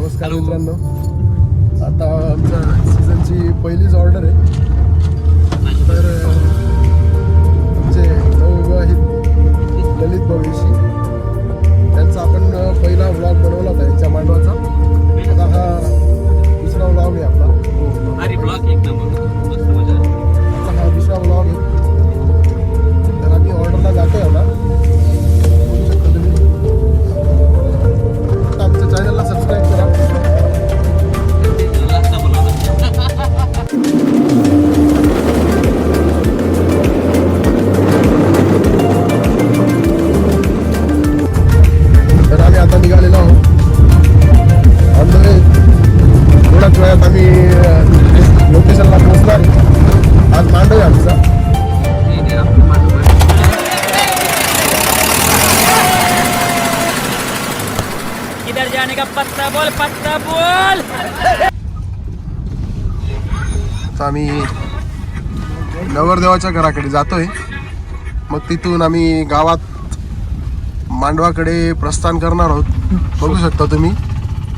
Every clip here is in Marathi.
नमस्कार मित्रांनो, आता आमच्या सीझनची पहिलीच ऑर्डर आहे. तर आमचे नवविवाहित ललित भविष्य त्यांचा आपण पहिला व्लॉग बनवला होता यांच्या मांडवाचा. आता हा दुसरा व्लॉग आहे आपला. अरे ब्लॉग एक नंबर मस्त मजा. आता हा दुसरा व्लॉग आहे. तर आम्ही ऑर्डरला जातोय आता. बघू शकता तुम्ही. आता आमच्या चॅनलला सबस्क्राईब करा. तर आम्ही आता निघालेलो आहोत. ऑन द वे थोड्याच वेळात आम्ही लोकेशनला पोहोचणार. आज मांडव आहे आमचा. किधर जाने का पत्ता बोल, पत्ता बोल. तर आम्ही नवरदेवाच्या घराकडे जातोय. मग तिथून आम्ही गावात मांडवाकडे प्रस्थान करणार आहोत. बघू शकता तुम्ही.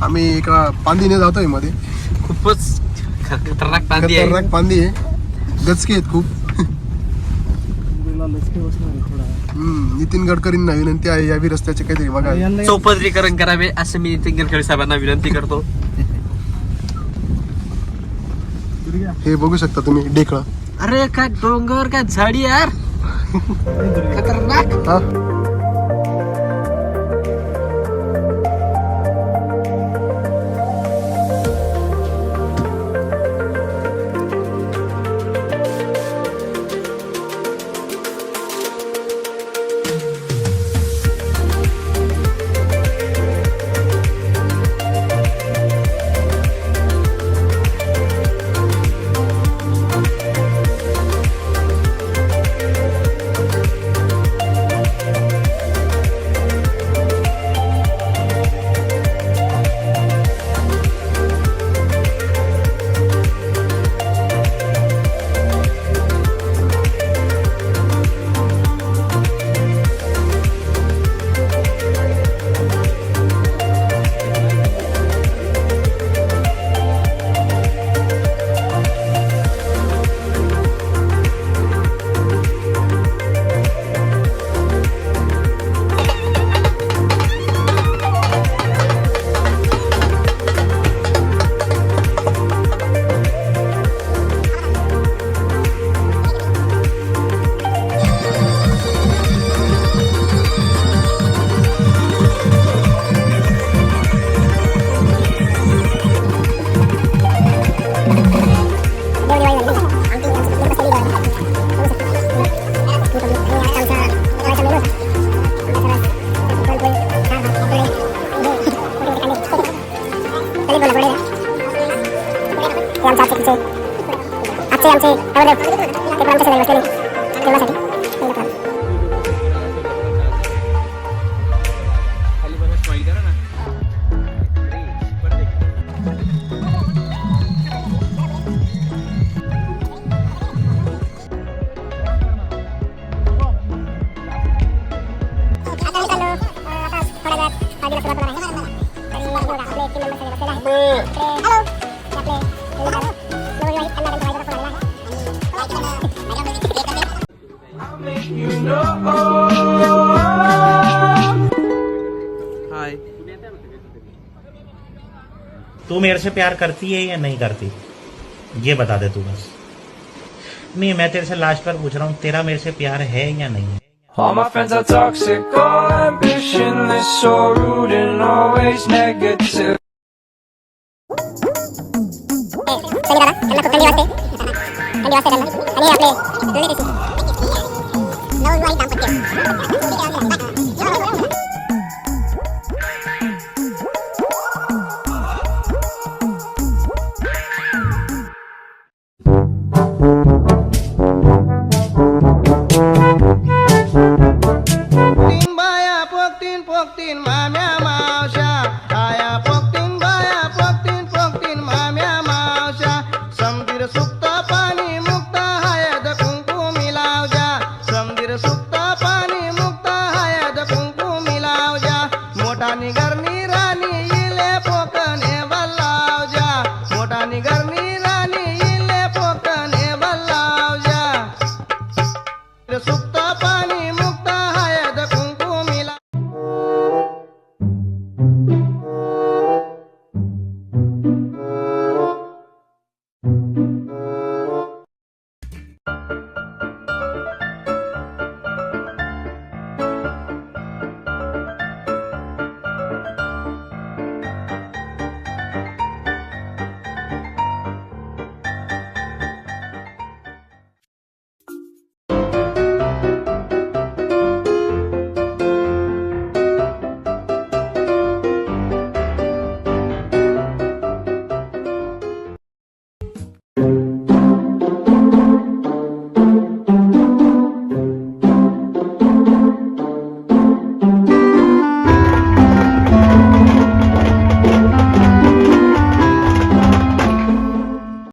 आम्ही एका पांदीने जातोय मध्ये. खूपच खतरनाक पांदी आहे. खतरनाक पांदी आहे. गचके आहेत खूप. नितीन गडकरींना विनंती आहे यावी रस्त्याचे काहीतरी बघा. चौपदरीकरण करावे असं मी नितीन गडकरी साहेबांना विनंती करतो. हे बघू शकता तुम्ही ढेकळ. अरे काय डोंगर काय झाडी यार. खतरनाक. हा तू मेरे से प्यार करती है या नहीं करती, ये बता दे तू बस. नहीं, मैं तेरे से लास्ट बार पूछ रहा हूँ, तेरा मेरे से प्यार है या नहीं है? All my friends are toxic, all ambitionless, so rude and always negative. थंडी वाजते आणि आपले